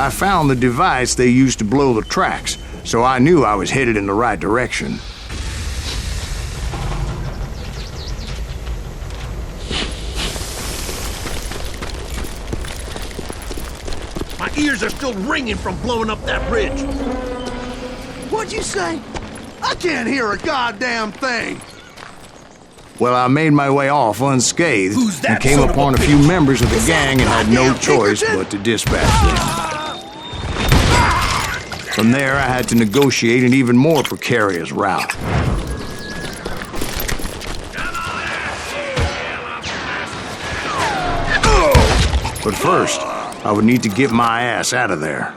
I found the device they used to blow the tracks, so I knew I was headed in the right direction. My ears are still ringing from blowing up that bridge. What'd you say? I can't hear a goddamn thing. Well, I made my way off unscathed and came upon a few members of the gang and had no choice but to dispatch them. From there, I had to negotiate an even more precarious route. But first, I would need to get my ass out of there.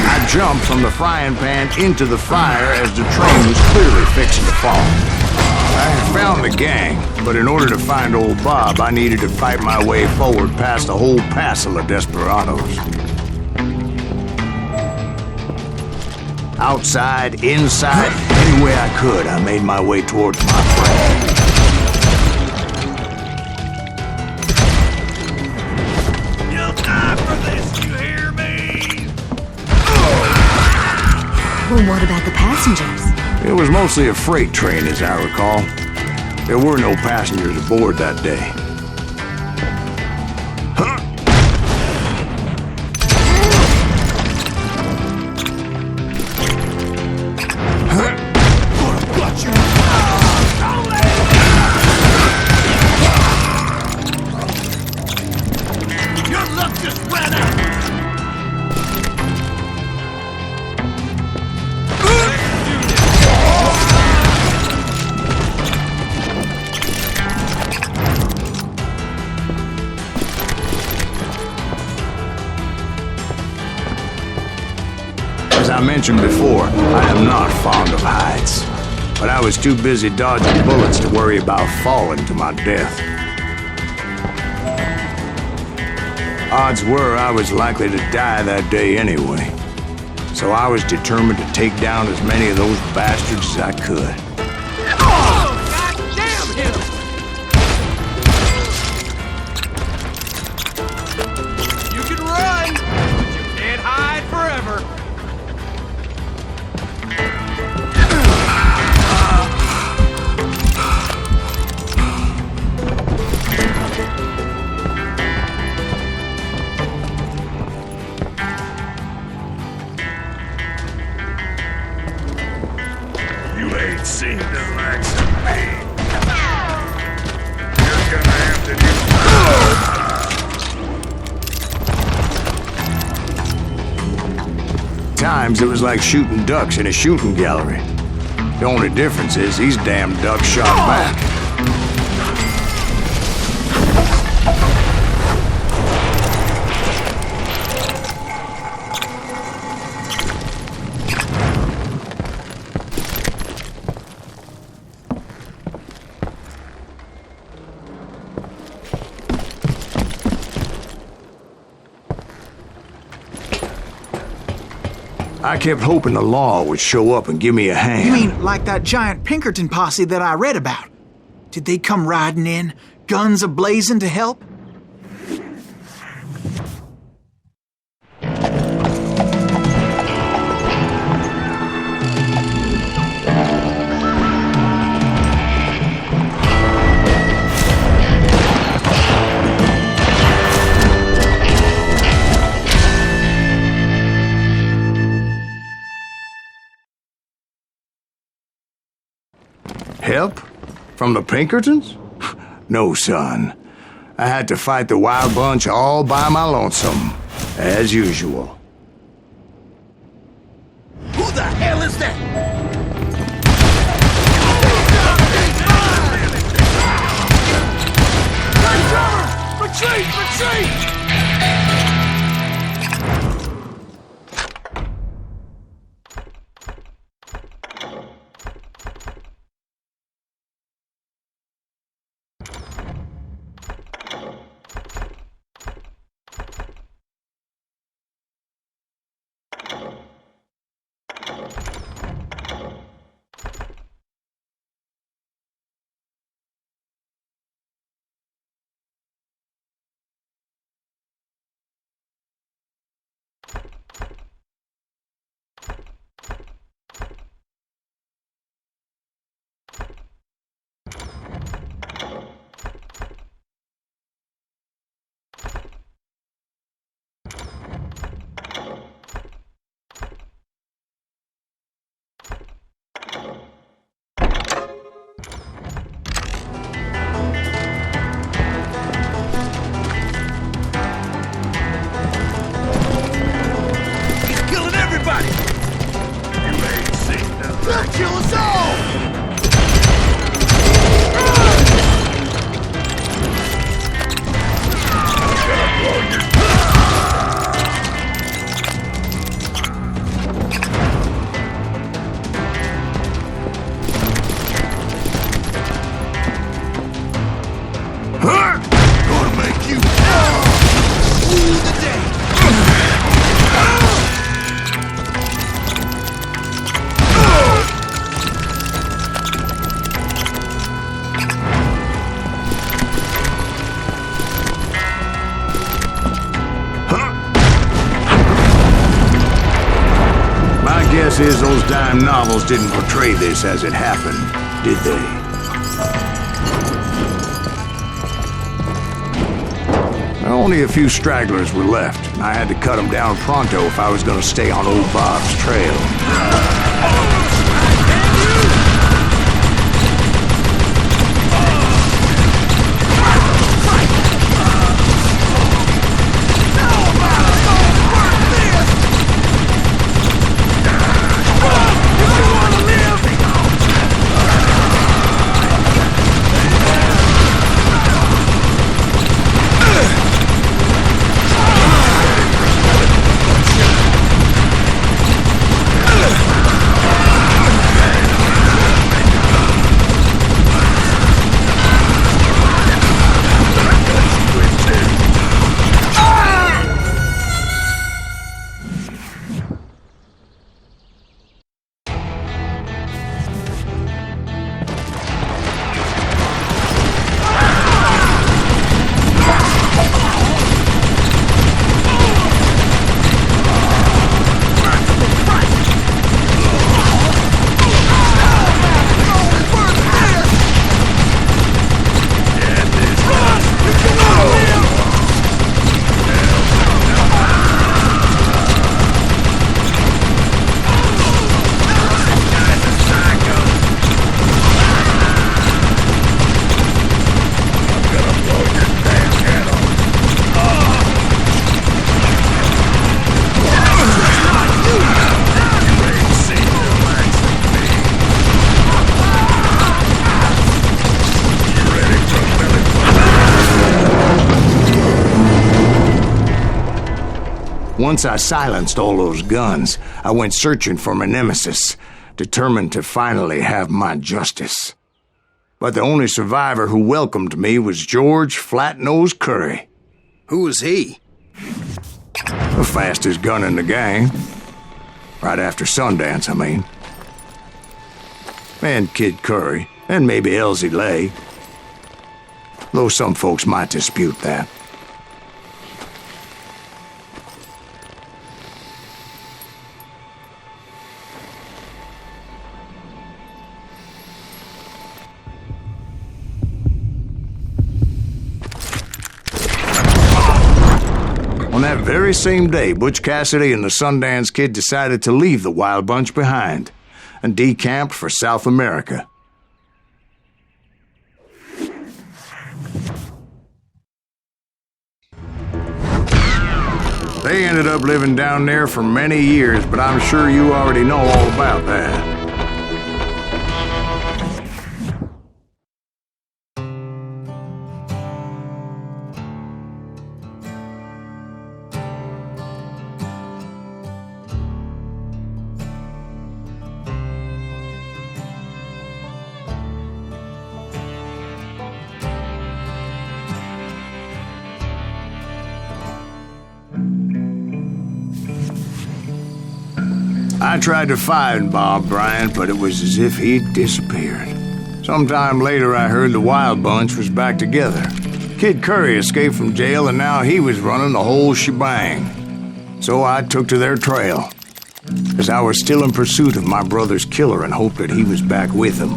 I jumped from the frying pan into the fire as the train was clearly fixing to fall. I had found the gang, but in order to find old Bob, I needed to fight my way forward past a whole passel of desperados. Outside, inside, any way I could, I made my way towards my friend. You'll die for this, you hear me? Well, what about the passengers? It was mostly a freight train, as I recall. There were no passengers aboard that day. Your luck just ran out. As I mentioned before, I am not fond of heights, but I was too busy dodging bullets to worry about falling to my death. Odds were I was likely to die that day anyway, so I was determined to take down as many of those bastards as I could. Oh, God damn him! You can run, but you can't hide forever. You ain't seen the likes of me. You're gonna have to do. Times it was like shooting ducks in a shooting gallery. The only difference is these damn ducks shot back. I kept hoping the law would show up and give me a hand. You mean like that giant Pinkerton posse that I read about? Did they come riding in, guns a-blazing to help? Help? From the Pinkertons? No, son. I had to fight the wild bunch all by my lonesome, as usual. Who the hell is that? Retreat! Retreat! Guess is those dime novels didn't portray this as it happened, did they? Only a few stragglers were left, and I had to cut them down pronto if I was going to stay on old Bob's trail. Once I silenced all those guns, I went searching for my nemesis, determined to finally have my justice. But the only survivor who welcomed me was George Flat-Nosed Curry. Who was he? The fastest gun in the gang. Right after Sundance, I mean. And Kid Curry, and maybe Elsie Lay. Though some folks might dispute that. On that very same day, Butch Cassidy and the Sundance Kid decided to leave the Wild Bunch behind and decamped for South America. They ended up living down there for many years, but I'm sure you already know all about that. I tried to find Bob Bryant, but it was as if he'd disappeared. Sometime later, I heard the Wild Bunch was back together. Kid Curry escaped from jail, and now he was running the whole shebang. So I took to their trail, as I was still in pursuit of my brother's killer and hoped that he was back with him.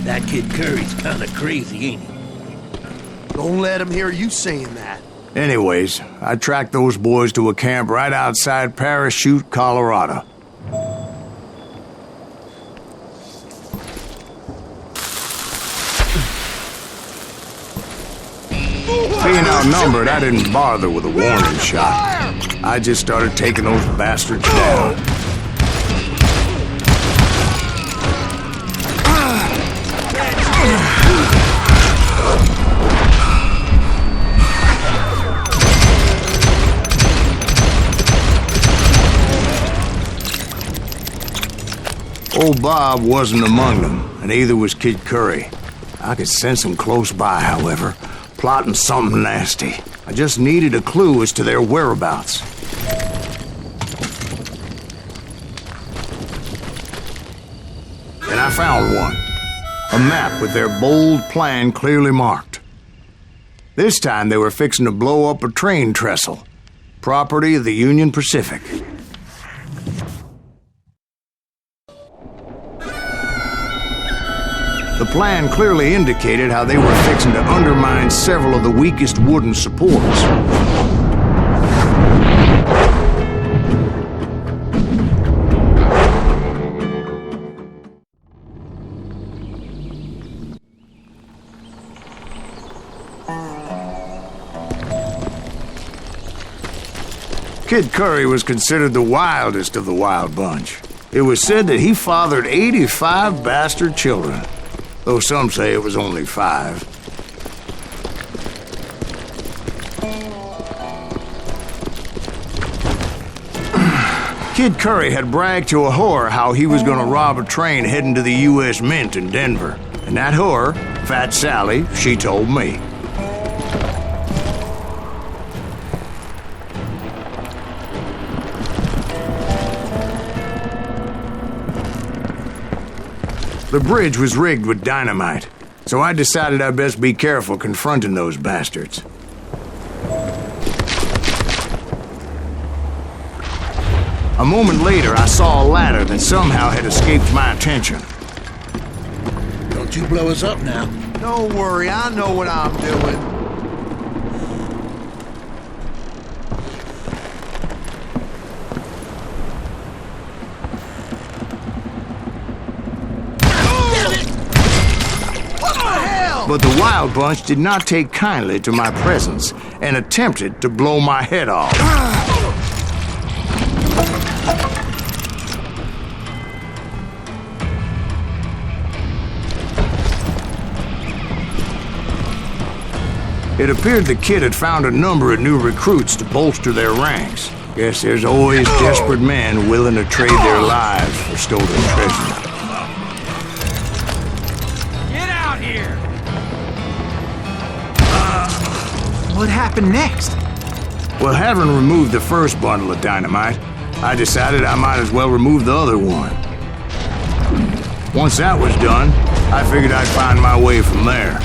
That Kid Curry's kinda crazy, ain't he? Don't let him hear you saying that. Anyways, I tracked those boys to a camp right outside Parachute, Colorado. Being outnumbered, I didn't bother with a warning shot. I just started taking those bastards down. Old Bob wasn't among them, and neither was Kid Curry. I could sense them close by, however, plotting something nasty. I just needed a clue as to their whereabouts. And I found one. A map with their bold plan clearly marked. This time they were fixing to blow up a train trestle, property of the Union Pacific. The plan clearly indicated how they were fixing to undermine several of the weakest wooden supports. Kid Curry was considered the wildest of the wild bunch. It was said that he fathered 85 bastard children, though some say it was only 5. Kid Curry had bragged to a whore how he was going to rob a train heading to the U.S. Mint in Denver. And that whore, Fat Sally, she told me. The bridge was rigged with dynamite, so I decided I'd best be careful confronting those bastards. A moment later, I saw a ladder that somehow had escaped my attention. Don't you blow us up now. Don't worry, I know what I'm doing. But the Wild Bunch did not take kindly to my presence and attempted to blow my head off. It appeared the kid had found a number of new recruits to bolster their ranks. Guess there's always desperate men willing to trade their lives for stolen treasure. Get out here! What happened next? Well, having removed the first bundle of dynamite, I decided I might as well remove the other one. Once that was done, I figured I'd find my way from there.